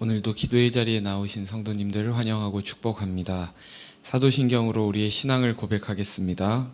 오늘도 기도의 자리에 나오신 성도님들을 환영하고 축복합니다. 사도신경으로 우리의 신앙을 고백하겠습니다.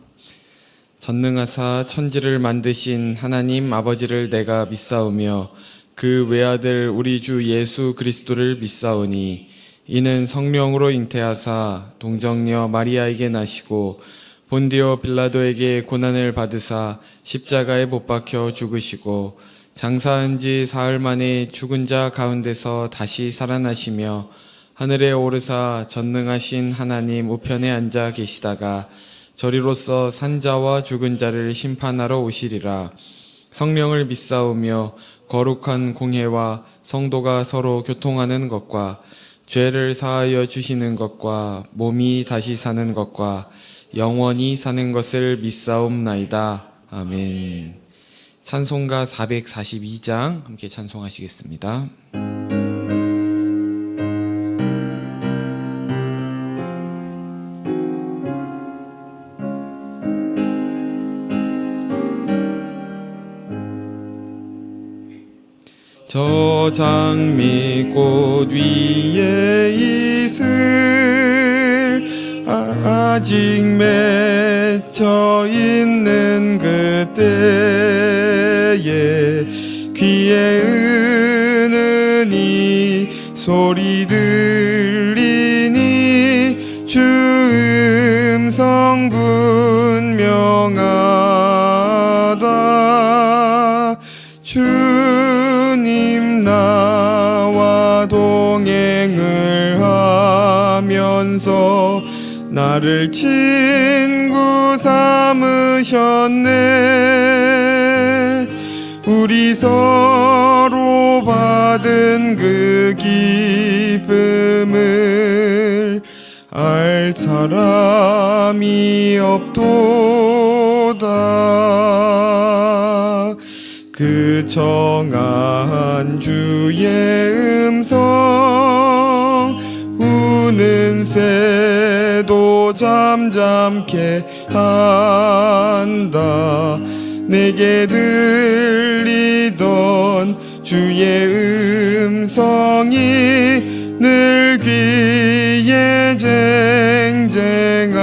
전능하사 천지를 만드신 하나님 아버지를 내가 믿사오며 그 외아들 우리 주 예수 그리스도를 믿사오니 이는 성령으로 잉태하사 동정녀 마리아에게 나시고 본디오 빌라도에게 고난을 받으사 십자가에 못 박혀 죽으시고 장사한 지 사흘 만에 죽은 자 가운데서 다시 살아나시며 하늘에 오르사 전능하신 하나님 우편에 앉아 계시다가 저리로서 산자와 죽은 자를 심판하러 오시리라. 성령을 믿사오며 거룩한 공회와 성도가 서로 교통하는 것과 죄를 사하여 주시는 것과 몸이 다시 사는 것과 영원히 사는 것을 믿사옵나이다. 아멘. 찬송가 442장 함께 찬송하시겠습니다. 저 장미꽃 위에 있을 아직 맺혀 있는 그때에 귀에 은은히 소리 들리니 주 음성 분명하다. 주님 나와 동행을 하면서 나를 친구 삼으셨네. 우리 서로 받은 그 기쁨을 알 사람이 없도다. 그 정한 주의 음성 우는 새도 잠잠케 한다. 내게 들리던 주의 음성이 늘 귀에 쟁쟁하다.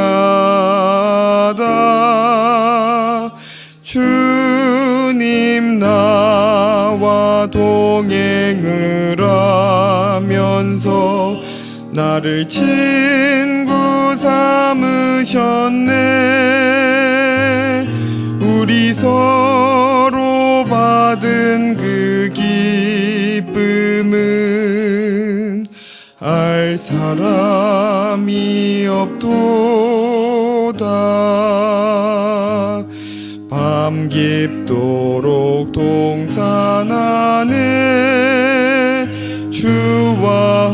주님 나와 동행을 하면서 나를 친구 삼으셨네. 우리 서로 받은 그 기쁨은 알 사람이 없도다. 밤 깊도록 동산 안에 주와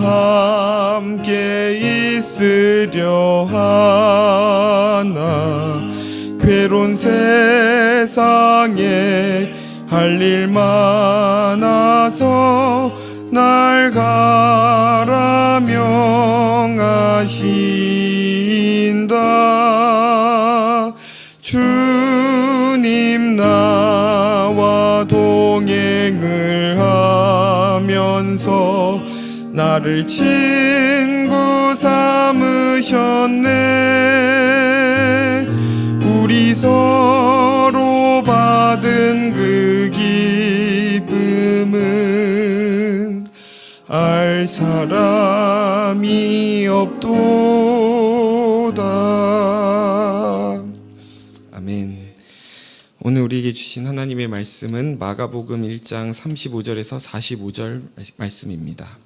함께 있으려 하나. 괴로운 세상에 할 일 많아서 날 가라 명하신다. 주님 나와 동행을 하면서 나를 친구 삼으셨네. 우리 서로 받은 그 기쁨은 알 사람이 없도다. 아멘. 오늘 우리에게 주신 하나님의 말씀은 마가복음 1장 35절에서 45절 말씀입니다.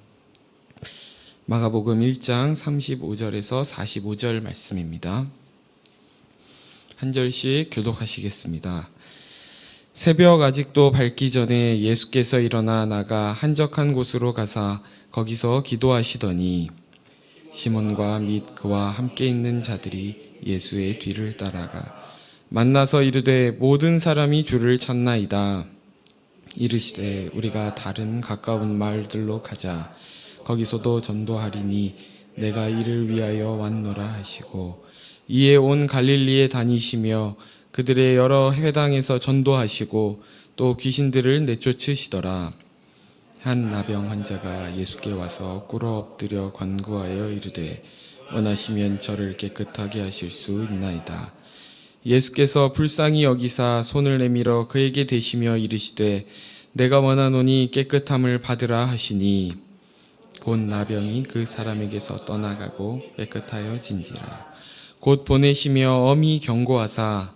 마가복음 1장 35절에서 45절 말씀입니다. 한 절씩 교독하시겠습니다. 새벽 아직도 밝기 전에 예수께서 일어나 나가 한적한 곳으로 가사 거기서 기도하시더니 시몬과 및 그와 함께 있는 자들이 예수의 뒤를 따라가 만나서 이르되 모든 사람이 주를 찾나이다. 이르시되 우리가 다른 가까운 마을들로 가자. 거기서도 전도하리니 내가 이를 위하여 왔노라 하시고 이에 온 갈릴리에 다니시며 그들의 여러 회당에서 전도하시고 또 귀신들을 내쫓으시더라. 한 나병 환자가 예수께 와서 꿇어 엎드려 간구하여 이르되 원하시면 저를 깨끗하게 하실 수 있나이다. 예수께서 불쌍히 여기사 손을 내밀어 그에게 대시며 이르시되 내가 원하노니 깨끗함을 받으라 하시니 곧 나병이 그 사람에게서 떠나가고 깨끗하여진지라. 곧 보내시며 엄히 경고하사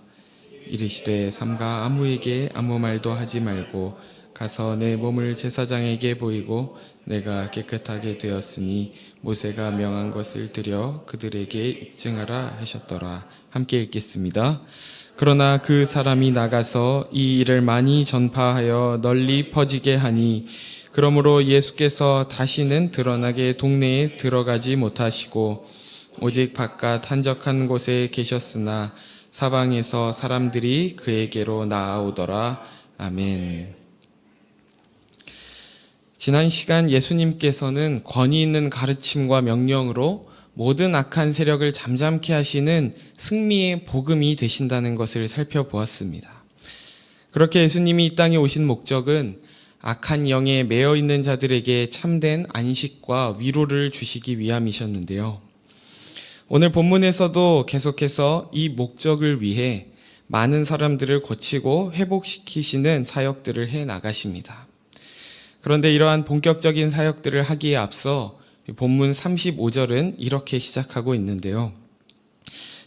이르시되 삼가 아무에게 아무 말도 하지 말고 가서 내 몸을 제사장에게 보이고 내가 깨끗하게 되었으니 모세가 명한 것을 드려 그들에게 입증하라 하셨더라. 함께 읽겠습니다. 그러나 그 사람이 나가서 이 일을 많이 전파하여 널리 퍼지게 하니 그러므로 예수께서 다시는 드러나게 동네에 들어가지 못하시고 오직 바깥 한적한 곳에 계셨으나 사방에서 사람들이 그에게로 나아오더라. 아멘. 지난 시간 예수님께서는 권위 있는 가르침과 명령으로 모든 악한 세력을 잠잠케 하시는 승리의 복음이 되신다는 것을 살펴보았습니다. 그렇게 예수님이 이 땅에 오신 목적은 악한 영에 매여 있는 자들에게 참된 안식과 위로를 주시기 위함이셨는데요. 오늘 본문에서도 계속해서 이 목적을 위해 많은 사람들을 고치고 회복시키시는 사역들을 해 나가십니다. 그런데 이러한 본격적인 사역들을 하기에 앞서 본문 35절은 이렇게 시작하고 있는데요.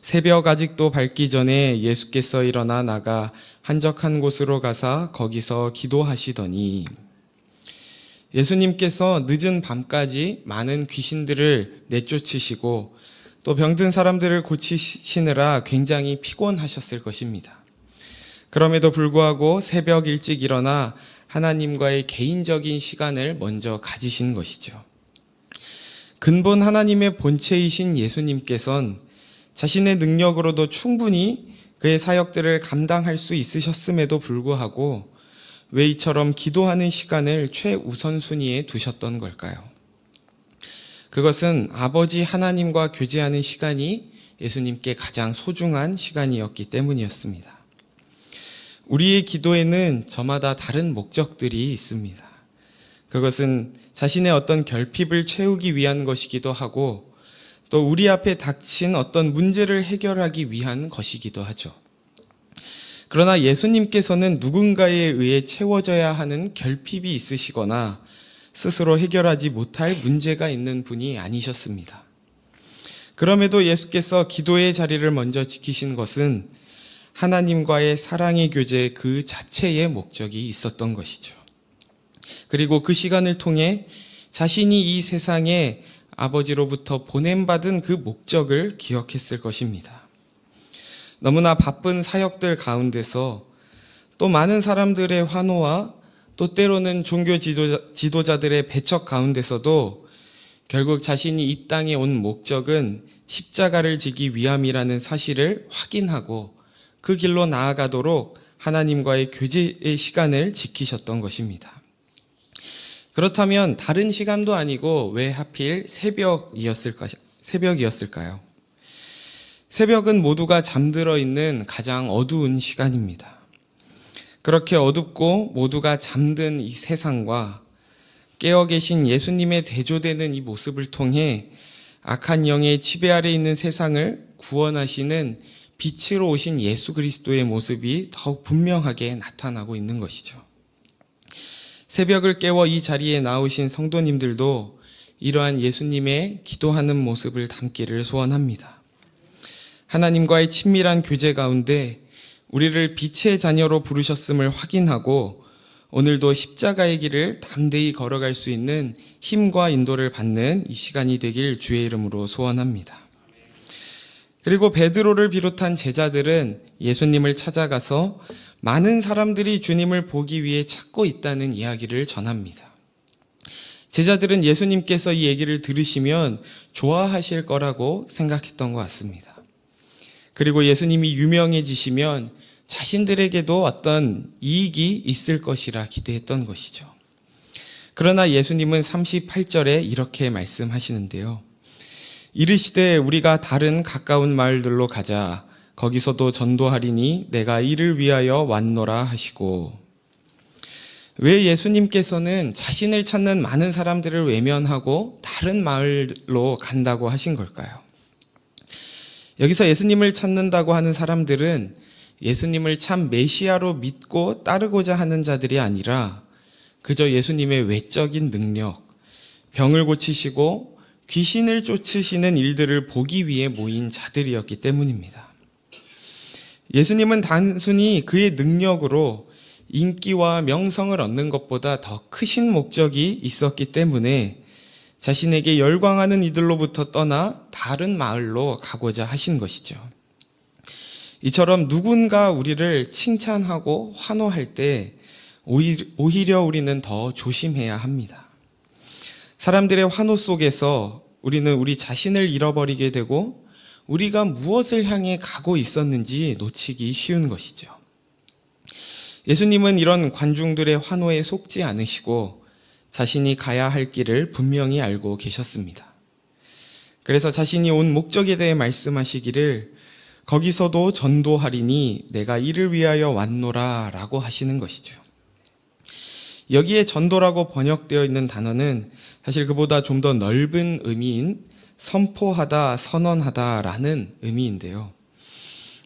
새벽 아직도 밝기 전에 예수께서 일어나 나가 한적한 곳으로 가사 거기서 기도하시더니, 예수님께서 늦은 밤까지 많은 귀신들을 내쫓으시고 또 병든 사람들을 고치시느라 굉장히 피곤하셨을 것입니다. 그럼에도 불구하고 새벽 일찍 일어나 하나님과의 개인적인 시간을 먼저 가지신 것이죠. 근본 하나님의 본체이신 예수님께서는 자신의 능력으로도 충분히 그의 사역들을 감당할 수 있으셨음에도 불구하고 왜 이처럼 기도하는 시간을 최우선순위에 두셨던 걸까요? 그것은 아버지 하나님과 교제하는 시간이 예수님께 가장 소중한 시간이었기 때문이었습니다. 우리의 기도에는 저마다 다른 목적들이 있습니다. 그것은 자신의 어떤 결핍을 채우기 위한 것이기도 하고 또 우리 앞에 닥친 어떤 문제를 해결하기 위한 것이기도 하죠. 그러나 예수님께서는 누군가에 의해 채워져야 하는 결핍이 있으시거나 스스로 해결하지 못할 문제가 있는 분이 아니셨습니다. 그럼에도 예수께서 기도의 자리를 먼저 지키신 것은 하나님과의 사랑의 교제 그 자체의 목적이 있었던 것이죠. 그리고 그 시간을 통해 자신이 이 세상에 아버지로부터 보냄받은 그 목적을 기억했을 것입니다. 너무나 바쁜 사역들 가운데서 또 많은 사람들의 환호와 또 때로는 종교 지도자들의 배척 가운데서도 결국 자신이 이 땅에 온 목적은 십자가를 지기 위함이라는 사실을 확인하고 그 길로 나아가도록 하나님과의 교제의 시간을 지키셨던 것입니다. 그렇다면 다른 시간도 아니고 왜 하필 새벽이었을까요? 새벽은 모두가 잠들어 있는 가장 어두운 시간입니다. 그렇게 어둡고 모두가 잠든 이 세상과 깨어 계신 예수님의 대조되는 이 모습을 통해 악한 영의 지배 아래 있는 세상을 구원하시는 빛으로 오신 예수 그리스도의 모습이 더욱 분명하게 나타나고 있는 것이죠. 새벽을 깨워 이 자리에 나오신 성도님들도 이러한 예수님의 기도하는 모습을 담기를 소원합니다. 하나님과의 친밀한 교제 가운데 우리를 빛의 자녀로 부르셨음을 확인하고 오늘도 십자가의 길을 담대히 걸어갈 수 있는 힘과 인도를 받는 이 시간이 되길 주의 이름으로 소원합니다. 그리고 베드로를 비롯한 제자들은 예수님을 찾아가서 많은 사람들이 주님을 보기 위해 찾고 있다는 이야기를 전합니다. 제자들은 예수님께서 이 얘기를 들으시면 좋아하실 거라고 생각했던 것 같습니다. 그리고 예수님이 유명해지시면 자신들에게도 어떤 이익이 있을 것이라 기대했던 것이죠. 그러나 예수님은 38절에 이렇게 말씀하시는데요. 이르시되 우리가 다른 가까운 마을들로 가자. 거기서도 전도하리니 내가 이를 위하여 왔노라 하시고, 왜 예수님께서는 자신을 찾는 많은 사람들을 외면하고 다른 마을로 간다고 하신 걸까요? 여기서 예수님을 찾는다고 하는 사람들은 예수님을 참 메시아로 믿고 따르고자 하는 자들이 아니라 그저 예수님의 외적인 능력, 병을 고치시고 귀신을 쫓으시는 일들을 보기 위해 모인 자들이었기 때문입니다. 예수님은 단순히 그의 능력으로 인기와 명성을 얻는 것보다 더 크신 목적이 있었기 때문에 자신에게 열광하는 이들로부터 떠나 다른 마을로 가고자 하신 것이죠. 이처럼 누군가 우리를 칭찬하고 환호할 때 오히려 우리는 더 조심해야 합니다. 사람들의 환호 속에서 우리는 우리 자신을 잃어버리게 되고 우리가 무엇을 향해 가고 있었는지 놓치기 쉬운 것이죠. 예수님은 이런 관중들의 환호에 속지 않으시고 자신이 가야 할 길을 분명히 알고 계셨습니다. 그래서 자신이 온 목적에 대해 말씀하시기를 거기서도 전도하리니 내가 이를 위하여 왔노라 라고 하시는 것이죠. 여기에 전도라고 번역되어 있는 단어는 사실 그보다 좀 더 넓은 의미인 선포하다, 선언하다 라는 의미인데요.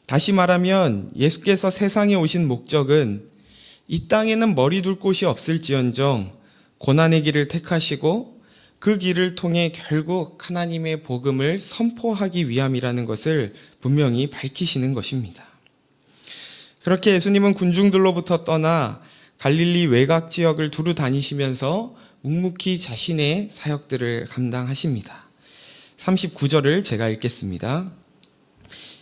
다시 말하면 예수께서 세상에 오신 목적은 이 땅에는 머리 둘 곳이 없을지언정 고난의 길을 택하시고 그 길을 통해 결국 하나님의 복음을 선포하기 위함이라는 것을 분명히 밝히시는 것입니다. 그렇게 예수님은 군중들로부터 떠나 갈릴리 외곽 지역을 두루 다니시면서 묵묵히 자신의 사역들을 감당하십니다. 39절을 제가 읽겠습니다.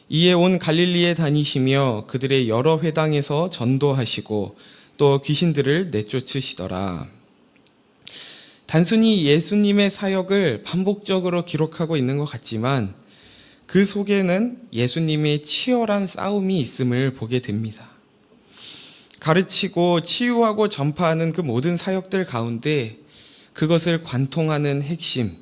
이에 온 갈릴리에 다니시며 그들의 여러 회당에서 전도하시고 또 귀신들을 내쫓으시더라. 단순히 예수님의 사역을 반복적으로 기록하고 있는 것 같지만 그 속에는 예수님의 치열한 싸움이 있음을 보게 됩니다. 가르치고 치유하고 전파하는 그 모든 사역들 가운데 그것을 관통하는 핵심,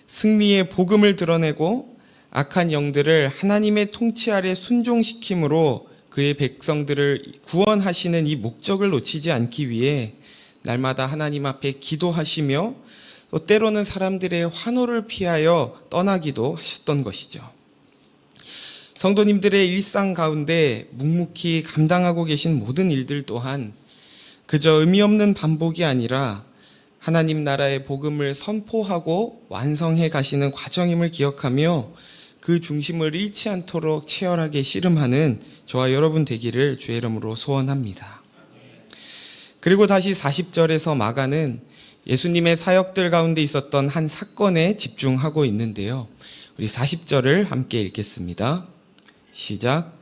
승리의 복음을 드러내고 악한 영들을 하나님의 통치 아래 순종시킴으로 그의 백성들을 구원하시는 이 목적을 놓치지 않기 위해 날마다 하나님 앞에 기도하시며 또 때로는 사람들의 환호를 피하여 떠나기도 하셨던 것이죠. 성도님들의 일상 가운데 묵묵히 감당하고 계신 모든 일들 또한 그저 의미 없는 반복이 아니라 하나님 나라의 복음을 선포하고 완성해 가시는 과정임을 기억하며 그 중심을 잃지 않도록 치열하게 씨름하는 저와 여러분 되기를 주의 이름으로 소원합니다. 그리고 다시 40절에서 마가는 예수님의 사역들 가운데 있었던 한 사건에 집중하고 있는데요. 우리 40절을 함께 읽겠습니다. 시작.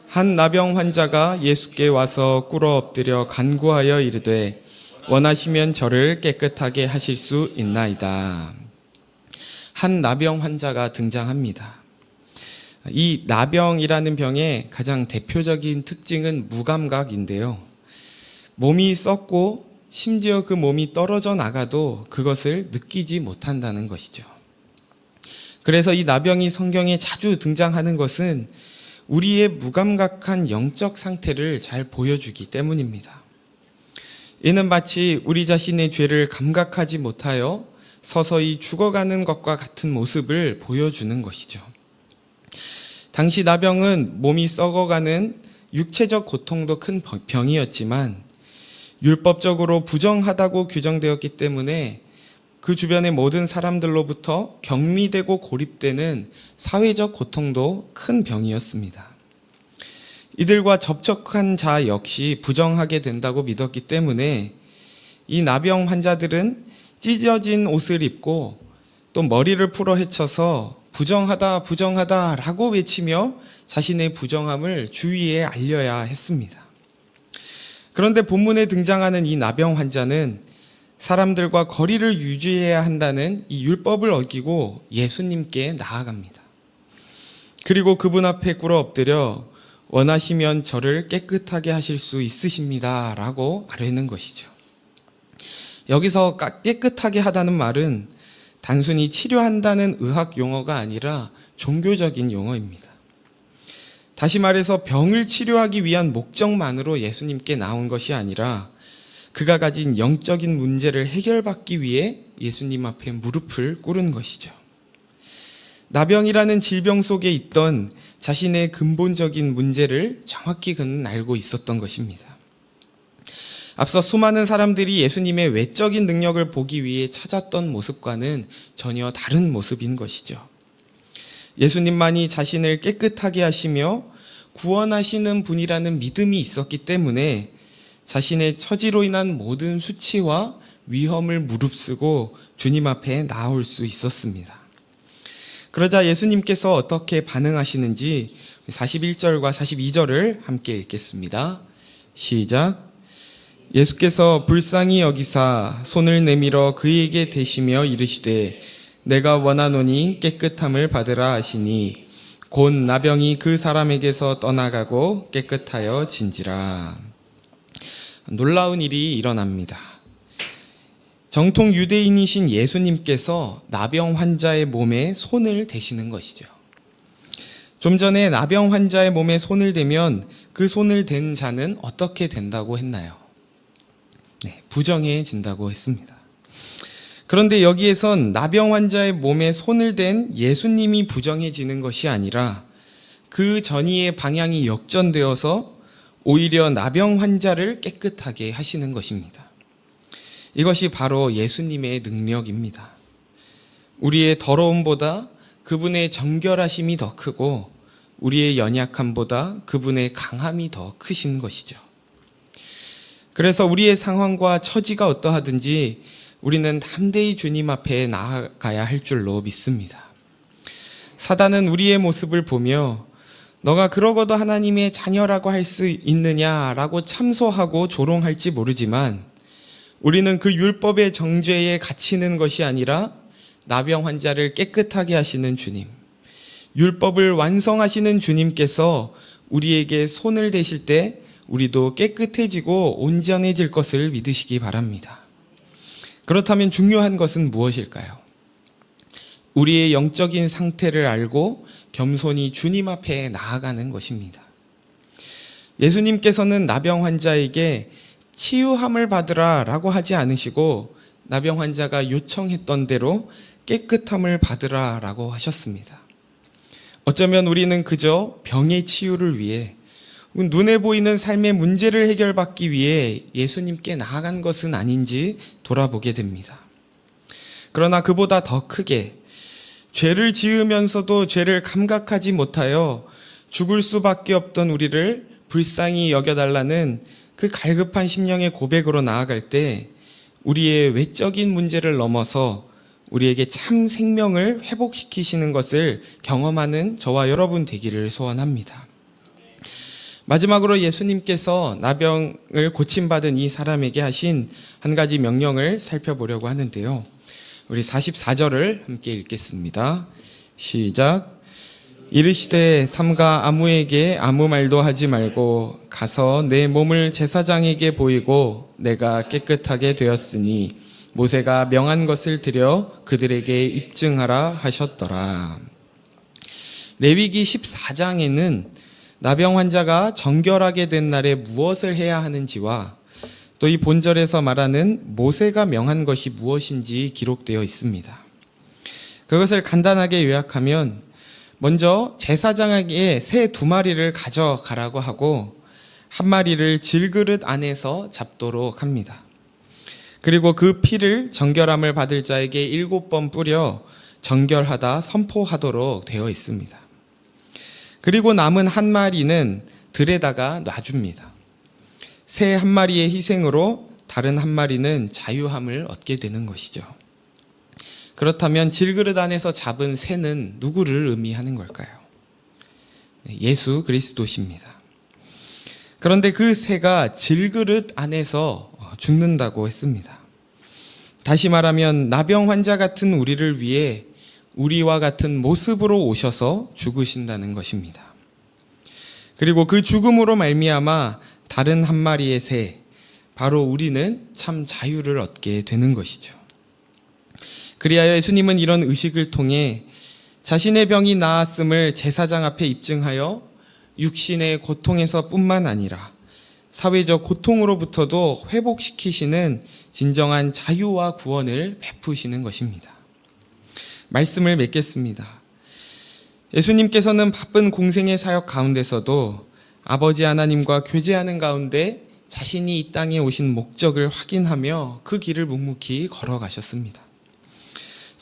한 나병 환자가 예수께 와서 꿇어 엎드려 간구하여 이르되 원하시면 저를 깨끗하게 하실 수 있나이다. 한 나병 환자가 등장합니다. 이 나병이라는 병의 가장 대표적인 특징은 무감각인데요. 몸이 썩고 심지어 그 몸이 떨어져 나가도 그것을 느끼지 못한다는 것이죠. 그래서 이 나병이 성경에 자주 등장하는 것은 우리의 무감각한 영적 상태를 잘 보여주기 때문입니다. 이는 마치 우리 자신의 죄를 감각하지 못하여 서서히 죽어가는 것과 같은 모습을 보여주는 것이죠. 당시 나병은 몸이 썩어가는 육체적 고통도 큰 병이었지만 율법적으로 부정하다고 규정되었기 때문에 그 주변의 모든 사람들로부터 격리되고 고립되는 사회적 고통도 큰 병이었습니다. 이들과 접촉한 자 역시 부정하게 된다고 믿었기 때문에 이 나병 환자들은 찢어진 옷을 입고 또 머리를 풀어 헤쳐서 부정하다 부정하다 라고 외치며 자신의 부정함을 주위에 알려야 했습니다. 그런데 본문에 등장하는 이 나병 환자는 사람들과 거리를 유지해야 한다는 이 율법을 어기고 예수님께 나아갑니다. 그리고 그분 앞에 꿇어 엎드려 원하시면 저를 깨끗하게 하실 수 있으십니다 라고 아뢰는 것이죠. 여기서 깨끗하게 하다는 말은 단순히 치료한다는 의학 용어가 아니라 종교적인 용어입니다. 다시 말해서 병을 치료하기 위한 목적만으로 예수님께 나온 것이 아니라 그가 가진 영적인 문제를 해결받기 위해 예수님 앞에 무릎을 꿇은 것이죠. 나병이라는 질병 속에 있던 자신의 근본적인 문제를 정확히 그는 알고 있었던 것입니다. 앞서 수많은 사람들이 예수님의 외적인 능력을 보기 위해 찾았던 모습과는 전혀 다른 모습인 것이죠. 예수님만이 자신을 깨끗하게 하시며 구원하시는 분이라는 믿음이 있었기 때문에 자신의 처지로 인한 모든 수치와 위험을 무릅쓰고 주님 앞에 나올 수 있었습니다. 그러자 예수님께서 어떻게 반응하시는지 41절과 42절을 함께 읽겠습니다. 시작. 예수께서 불쌍히 여기사 손을 내밀어 그에게 대시며 이르시되 내가 원하노니 깨끗함을 받으라 하시니 곧 나병이 그 사람에게서 떠나가고 깨끗하여 진지라. 놀라운 일이 일어납니다. 정통 유대인이신 예수님께서 나병 환자의 몸에 손을 대시는 것이죠. 좀 전에 나병 환자의 몸에 손을 대면 그 손을 댄 자는 어떻게 된다고 했나요? 네, 부정해진다고 했습니다. 그런데 여기에선 나병 환자의 몸에 손을 댄 예수님이 부정해지는 것이 아니라 그 전이의 방향이 역전되어서 오히려 나병 환자를 깨끗하게 하시는 것입니다. 이것이 바로 예수님의 능력입니다. 우리의 더러움보다 그분의 정결하심이 더 크고 우리의 연약함보다 그분의 강함이 더 크신 것이죠. 그래서 우리의 상황과 처지가 어떠하든지 우리는 담대히 주님 앞에 나아가야 할 줄로 믿습니다. 사단은 우리의 모습을 보며 너가 그러고도 하나님의 자녀라고 할 수 있느냐라고 참소하고 조롱할지 모르지만 우리는 그 율법의 정죄에 갇히는 것이 아니라 나병 환자를 깨끗하게 하시는 주님, 율법을 완성하시는 주님께서 우리에게 손을 대실 때 우리도 깨끗해지고 온전해질 것을 믿으시기 바랍니다. 그렇다면 중요한 것은 무엇일까요? 우리의 영적인 상태를 알고 겸손히 주님 앞에 나아가는 것입니다. 예수님께서는 나병 환자에게 치유함을 받으라 라고 하지 않으시고 나병 환자가 요청했던 대로 깨끗함을 받으라 라고 하셨습니다. 어쩌면 우리는 그저 병의 치유를 위해 눈에 보이는 삶의 문제를 해결받기 위해 예수님께 나아간 것은 아닌지 돌아보게 됩니다. 그러나 그보다 더 크게 죄를 지으면서도 죄를 감각하지 못하여 죽을 수밖에 없던 우리를 불쌍히 여겨달라는 그 갈급한 심령의 고백으로 나아갈 때 우리의 외적인 문제를 넘어서 우리에게 참 생명을 회복시키시는 것을 경험하는 저와 여러분 되기를 소원합니다. 마지막으로 예수님께서 나병을 고침받은 이 사람에게 하신 한 가지 명령을 살펴보려고 하는데요. 우리 44절을 함께 읽겠습니다. 시작. 이르시되 삼가 아무에게 아무 말도 하지 말고 가서 내 몸을 제사장에게 보이고 내가 깨끗하게 되었으니 모세가 명한 것을 드려 그들에게 입증하라 하셨더라. 레위기 14장에는 나병 환자가 정결하게 된 날에 무엇을 해야 하는지와 또 이 본절에서 말하는 모세가 명한 것이 무엇인지 기록되어 있습니다. 그것을 간단하게 요약하면 먼저 제사장에게 새 2마리를 가져가라고 하고 한 마리를 질그릇 안에서 잡도록 합니다. 그리고 그 피를 정결함을 받을 자에게 7번 뿌려 정결하다 선포하도록 되어 있습니다. 그리고 남은 한 마리는 들에다가 놔줍니다. 새 한 마리의 희생으로 다른 한 마리는 자유함을 얻게 되는 것이죠. 그렇다면 질그릇 안에서 잡은 새는 누구를 의미하는 걸까요? 예수 그리스도십니다. 그런데 그 새가 질그릇 안에서 죽는다고 했습니다. 다시 말하면 나병 환자 같은 우리를 위해 우리와 같은 모습으로 오셔서 죽으신다는 것입니다. 그리고 그 죽음으로 말미암아 다른 한 마리의 새, 바로 우리는 참 자유를 얻게 되는 것이죠. 그리하여 예수님은 이런 의식을 통해 자신의 병이 나았음을 제사장 앞에 입증하여 육신의 고통에서 뿐만 아니라 사회적 고통으로부터도 회복시키시는 진정한 자유와 구원을 베푸시는 것입니다. 말씀을 맺겠습니다. 예수님께서는 바쁜 공생의 사역 가운데서도 아버지 하나님과 교제하는 가운데 자신이 이 땅에 오신 목적을 확인하며 그 길을 묵묵히 걸어가셨습니다.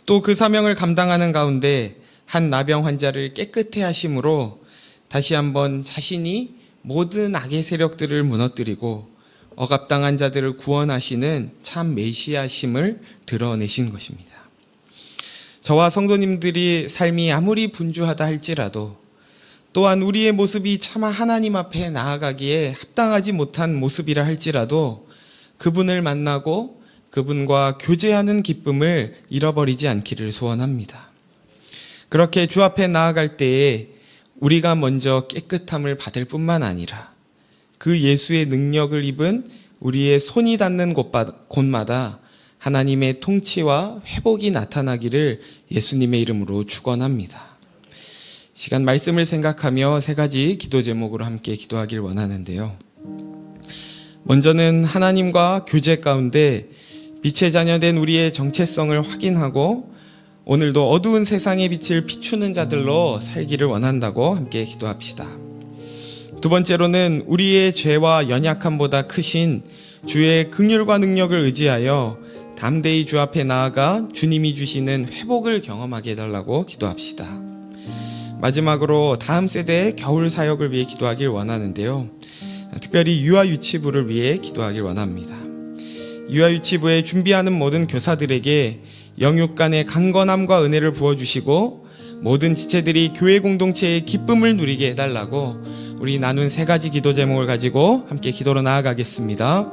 또 그 사명을 감당하는 가운데 한 나병 환자를 깨끗해 하심으로 다시 한번 자신이 모든 악의 세력들을 무너뜨리고 억압당한 자들을 구원하시는 참 메시아심을 드러내신 것입니다. 저와 성도님들이 삶이 아무리 분주하다 할지라도 또한 우리의 모습이 차마 하나님 앞에 나아가기에 합당하지 못한 모습이라 할지라도 그분을 만나고 그분과 교제하는 기쁨을 잃어버리지 않기를 소원합니다. 그렇게 주 앞에 나아갈 때에 우리가 먼저 깨끗함을 받을 뿐만 아니라 그 예수의 능력을 입은 우리의 손이 닿는 곳마다 하나님의 통치와 회복이 나타나기를 예수님의 이름으로 축원합니다. 시간 말씀을 생각하며 세 가지 기도 제목으로 함께 기도하길 원하는데요. 먼저는 하나님과 교제 가운데 빛의 자녀된 우리의 정체성을 확인하고 오늘도 어두운 세상의 빛을 비추는 자들로 살기를 원한다고 함께 기도합시다. 두 번째로는 우리의 죄와 연약함보다 크신 주의 긍휼과 능력을 의지하여 담대히 주 앞에 나아가 주님이 주시는 회복을 경험하게 해달라고 기도합시다. 마지막으로 다음 세대의 겨울 사역을 위해 기도하길 원하는데요. 특별히 유아유치부를 위해 기도하길 원합니다. 유아유치부에 준비하는 모든 교사들에게 영육 간의 강건함과 은혜를 부어주시고 모든 지체들이 교회 공동체의 기쁨을 누리게 해달라고 우리 나눈 세 가지 기도 제목을 가지고 함께 기도로 나아가겠습니다.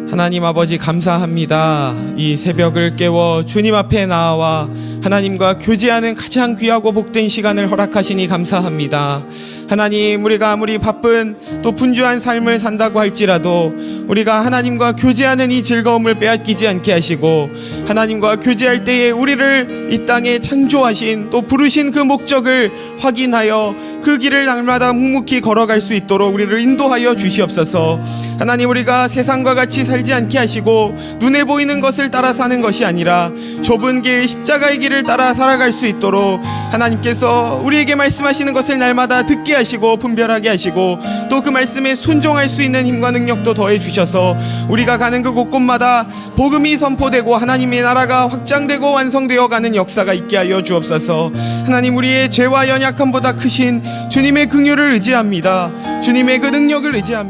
하나님 아버지 감사합니다. 이 새벽을 깨워 주님 앞에 나와 하나님과 교제하는 가장 귀하고 복된 시간을 허락하시니 감사합니다. 하나님, 우리가 아무리 바쁜 또 분주한 삶을 산다고 할지라도 우리가 하나님과 교제하는 이 즐거움을 빼앗기지 않게 하시고 하나님과 교제할 때에 우리를 이 땅에 창조하신 또 부르신 그 목적을 확인하여 그 길을 날마다 묵묵히 걸어갈 수 있도록 우리를 인도하여 주시옵소서. 하나님, 우리가 세상과 같이 살지 않게 하시고 눈에 보이는 것을 따라 사는 것이 아니라 좁은 길 십자가의 길을 따라 살아갈 수 있도록 하나님께서 우리에게 말씀하시는 것을 날마다 듣게 하시고 분별하게 하시고 또 그 말씀에 순종할 수 있는 힘과 능력도 더해 주셔서 우리가 가는 그 곳곳마다 복음이 선포되고 하나님의 나라가 확장되고 완성되어 가는 역사가 있게 하여 주옵소서. 하나님, 우리의 죄와 연약함보다 크신 주님의 긍휼을 의지합니다. 주님의 그 능력을 의지합니다.